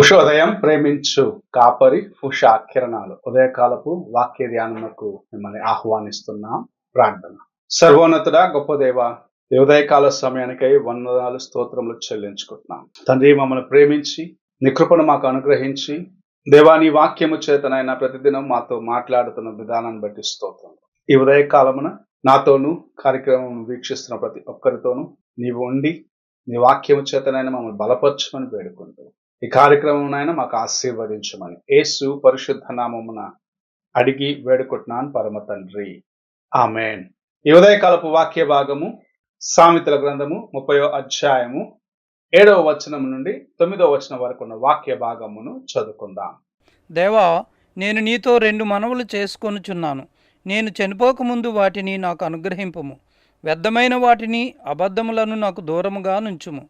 ఉషోదయం ప్రేమించు కాపరి ఉషా కిరణాలు ఉదయకాలపు వాక్య ధ్యానముకు మిమ్మల్ని ఆహ్వానిస్తున్నాం. ప్రార్థన. సర్వోన్నతుడా గొప్ప దేవ, ఉదయకాల సమయానికై వందనాలు స్తోత్రములు చెల్లించుకుంటున్నాం. తండ్రి, మమ్మల్ని ప్రేమించి నీ కృపను మాకు అనుగ్రహించి దేవా, నీ వాక్యము చేతనైనా ప్రతిదినం మాతో మాట్లాడుతున్న విధానాన్ని బట్టి స్తోత్రం. ఈ ఉదయకాలమున నాతోనూ కార్యక్రమం వీక్షిస్తున్న ప్రతి ఒక్కరితోనూ నీవు ఉండి నీ వాక్యము చేతనైనా మమ్మల్ని బలపరచమని వేడుకుంటూ ఈ కార్యక్రమం మాకు ఆశీర్వదించమని యేసు పరిశుద్ధ నామమున అడిగి వేడుకుంటున్నాను పరమ తండ్రి, ఆమేన్. ఈ ఉదయకాలపు వాక్య భాగము సామెతల గ్రంథము 30వ అధ్యాయము 7వ వచనం నుండి 9వ వచనం వరకు ఉన్న వాక్య భాగమును చదువుకుందాం. దేవా, నేను నీతో 2 మనవులు చేసుకొనుచున్నాను. నేను చనిపోకముందు వాటిని నాకు అనుగ్రహింపుము. వ్యర్థమైన వాటిని అబద్ధములను నాకు దూరముగా నుంచుము.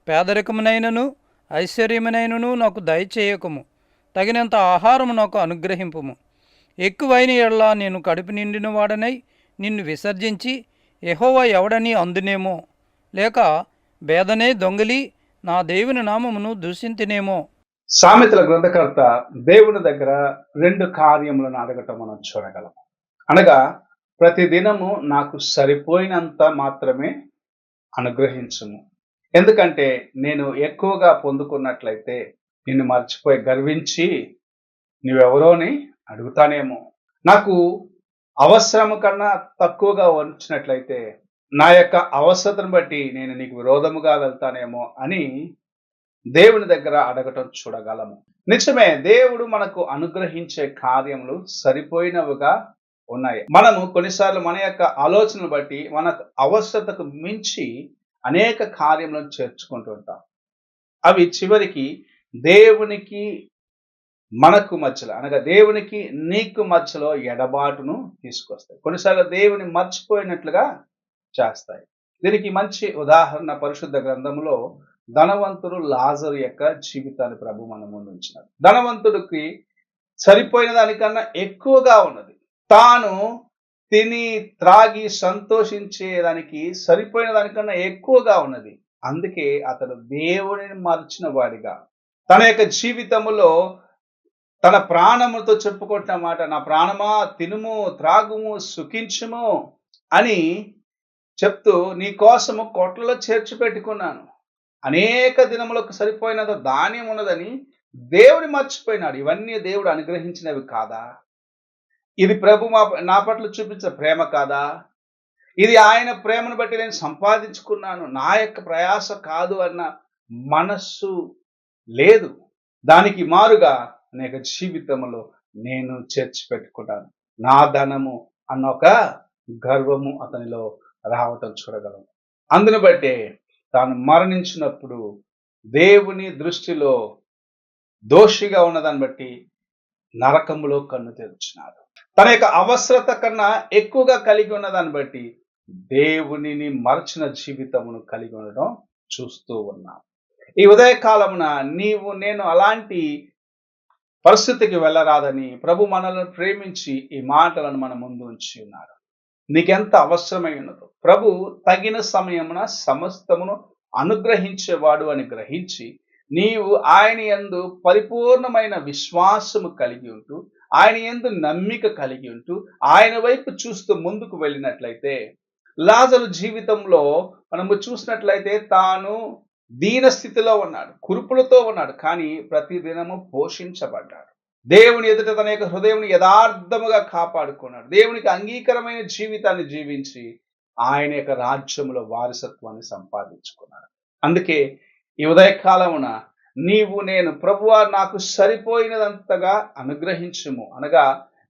పేదరికమునైనను ఐశ్వర్యమునైనను నాకు దయచేయకము. తగినంత ఆహారము నాకు అనుగ్రహింపుము. ఎక్కువైన ఎడల నేను కడుపు నిండిన వాడనై నిన్ను విసర్జించి యెహోవా ఎవడని అందునేమో, లేక బేదనే దొంగిలి నా దేవుని నామమును దూషింతినేమో. సామెతల గ్రంథకర్త దేవుని దగ్గర 2 కార్యములను అడగటం మనం చూడగలం. అనగా ప్రతి దినము నాకు సరిపోయినంత మాత్రమే అనుగ్రహించుము. ఎందుకంటే నేను ఎక్కువగా పొందుకున్నట్లయితే నిన్ను మర్చిపోయి గర్వించి నువ్వెవరోని అడుగుతానేమో. నాకు అవసరము కన్నా తక్కువగా వచ్చినట్లయితే నా యొక్క అవసరతను బట్టి నేను నీకు విరోధముగా వెళ్తానేమో అని దేవుని దగ్గర అడగటం చూడగలము. నిజమే, దేవుడు మనకు అనుగ్రహించే కార్యములు సరిపోయినవిగా ఉన్నాయి. మనము కొన్నిసార్లు మన యొక్క ఆలోచనలు బట్టి మన అవసరతకు మించి అనేక కార్యములను చేర్చుకుంటుంటాం. అవి చివరికి దేవునికి మనకు మధ్యలో, అనగా దేవునికి నీకు మధ్యలో ఎడబాటును తీసుకొస్తాయి. కొన్నిసార్లు దేవుని మర్చిపోయినట్లుగా చేస్తాయి. దీనికి మంచి ఉదాహరణ పరిశుద్ధ గ్రంథంలో ధనవంతుడు లాజరు యొక్క జీవితాన్ని ప్రభు మన ముందు ఉంచినాడు. ధనవంతుడికి సరిపోయిన దానికన్నా ఎక్కువగా ఉన్నది. తాను తిని త్రాగి సంతోషించేదానికి సరిపోయిన దానికన్నా ఎక్కువగా ఉన్నది. అందుకే అతడు దేవుడిని మర్చిన వాడిగా తన యొక్క జీవితంలో తన ప్రాణముతో చెప్పుకుంటున్న మాట, నా ప్రాణమా తినుము త్రాగుము సుఖించుము అని చెప్తూ నీ కోసము కొట్లలో చేర్చి పెట్టుకున్నాను, అనేక దినములకు సరిపోయినంత ధాన్యం ఉన్నదని దేవుని మర్చిపోయినాడు. ఇవన్నీ దేవుడు అనుగ్రహించినవి కాదా? ఇది ప్రభు నా పట్ల చూపించిన ప్రేమ కాదా? ఇది ఆయన ప్రేమను బట్టి నేను సంపాదించుకున్నాను, నా యొక్క ప్రయాస కాదు అన్న మనస్సు లేదు. దానికి మారుగా అనేక జీవితంలో నేను చేర్చి పెట్టుకున్నాను, నా ధనము అన్న ఒక గర్వము అతనిలో రావటం చూడగలను. అందుని బట్టే తాను మరణించినప్పుడు దేవుని దృష్టిలో దోషిగా ఉన్నదాన్ని బట్టి నరకములో కన్ను తెరిచినాడు. తన యొక్క అవసరత కన్నా ఎక్కువగా కలిగి ఉన్నదాన్ని బట్టి దేవునిని మరచిన జీవితమును కలిగి ఉండడం చూస్తూ ఉన్నాం. ఈ ఉదయకాలమున నీవు నేను అలాంటి పరిస్థితికి వెళ్ళరాదని ప్రభు మనల్ని ప్రేమించి ఈ మాటలను మన ముందు ఉంచి ఉన్నాడు. నీకెంత అవసరమై ఉన్నదో ప్రభు తగిన సమయమున సమస్తమును అనుగ్రహించేవాడు అని గ్రహించి నీవు ఆయన యందు పరిపూర్ణమైన విశ్వాసము కలిగి ఉంటూ, ఆయన యందు నమ్మిక కలిగి ఉంటూ, ఆయన వైపు చూస్తూ ముందుకు వెళ్ళినట్లయితే, లాజరు జీవితంలో మనము చూసినట్లయితే తాను దీన స్థితిలో ఉన్నాడు, కురుపులతో ఉన్నాడు, కానీ ప్రతి దినము పోషించబడ్డాడు. దేవుని ఎదుట తన యొక్క హృదయం యథార్థముగా కాపాడుకున్నాడు. దేవునికి అంగీకారమైన జీవితాన్ని జీవించి ఆయన యొక్క రాజ్యములో వారసత్వాన్ని సంపాదించుకున్నాడు. అందుకే ఈ ఉదయకాలమున నీవు నేను ప్రభువా నాకు సరిపోయినదంతగా అనుగ్రహించుము, అనగా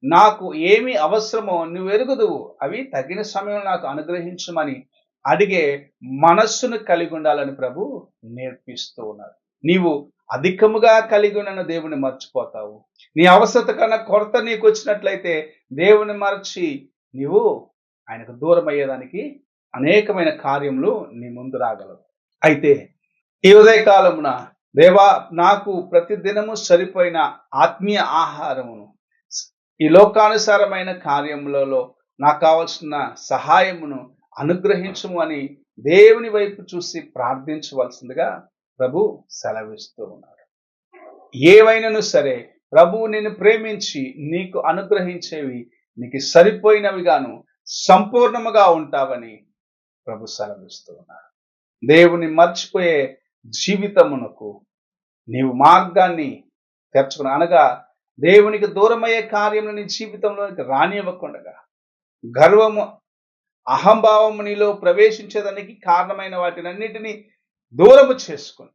నాకు ఏమి అవసరమో నువ్వు ఎరుగుదువు, అవి తగిన సమయంలో నాకు అనుగ్రహించమని అడిగే మనస్సును కలిగి ఉండాలని ప్రభు నేర్పిస్తూ ఉన్నారు. నీవు అధికముగా కలిగి ఉన్న దేవుని మర్చిపోతావు. నీ అవసరత కన్నా కొరత నీకు వచ్చినట్లయితే దేవుని మరచి నీవు ఆయనకు దూరం అయ్యేదానికి అనేకమైన కార్యములు నీ ముందు రాగలవు. అయితే ఈ ఉదయకాలమున దేవా, నాకు ప్రతి దినము సరిపోయిన ఆత్మీయ ఆహారమును, ఈ లోకానుసారమైన కార్యములలో నాకు కావలసిన సహాయమును అనుగ్రహించుము అని దేవుని వైపు చూసి ప్రార్థించవలసిందిగా ప్రభు సెలవిస్తూ ఉన్నాడు. ఏవైనాను సరే ప్రభువు నిన్ను ప్రేమించి నీకు అనుగ్రహించేవి నీకు సరిపోయినవిగాను సంపూర్ణముగా ఉంటావని ప్రభు సెలవిస్తూ ఉన్నాడు. దేవుని మర్చిపోయే జీవితమునకు నీవు మార్గాన్ని తెరుచుకుని, అనగా దేవునికి దూరమయ్యే కార్యములు నీ జీవితంలోనికి రానివ్వకుండగా, గర్వము అహంభావము నీలో ప్రవేశించేదానికి కారణమైన వాటినన్నిటినీ దూరము చేసుకుని,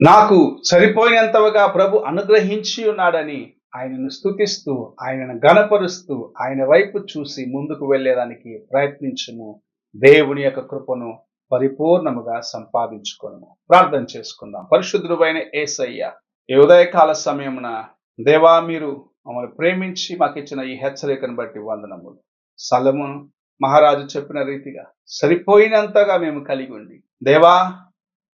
నాకు సరిపోయినంతగా ప్రభు అనుగ్రహించి ఉన్నాడని ఆయనను స్తుతిస్తూ, ఆయనను గణపరుస్తూ, ఆయన వైపు చూసి ముందుకు వెళ్ళేదానికి ప్రయత్నించుము. దేవుని యొక్క కృపను పరిపూర్ణముగా సంపాదించుకొనుము. ప్రార్థన చేసుకుందాం. పరిశుద్ధుడైన యేసయ్య, ఈ ఉదయకాల సమయమున దేవా, మీరు మమ్మల్ని ప్రేమించి మాకు ఇచ్చిన ఈ హెచ్చరికను బట్టి వందనములు. సలొమోను మహారాజు చెప్పిన రీతిగా సరిపోయినంతగా మేము కలిగి ఉండి, దేవా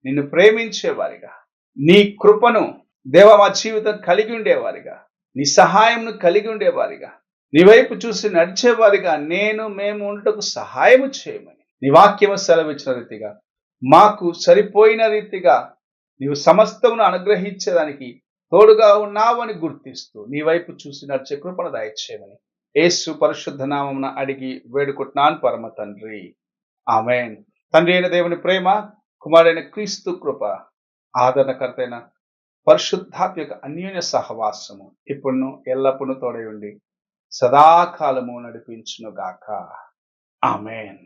నిన్ను ప్రేమించేవారిగా, నీ కృపను దేవా మా జీవితం కలిగి ఉండేవారిగా, నీ సహాయంను కలిగి ఉండేవారిగా, నీ వైపు చూసి నడిచేవారిగా మేము ఉండటకు సహాయము చేయమని నీ వాక్యము సెలవిచ్చిన రీతిగా మాకు సరిపోయిన రీతిగా నీవు సమస్తమును అనుగ్రహించేదానికి తోడుగా ఉన్నావని గుర్తిస్తూ నీ వైపు చూసి నడిచే కృపను దయచేయమని యేసు పరిశుద్ధ నామమున అడిగి వేడుకుంటున్నాను పరమ తండ్రి, ఆమేన్. తండ్రి అయిన దేవుని ప్రేమ, కుమారుడైన క్రీస్తు కృప, ఆదరణకర్తైన పరిశుద్ధాత్మ యొక్క అన్యోన్య సహవాసము ఇప్పుడును ఎల్లప్పుడూ తోడై ఉండి సదాకాలము నడిపించును గాక. ఆమేన్.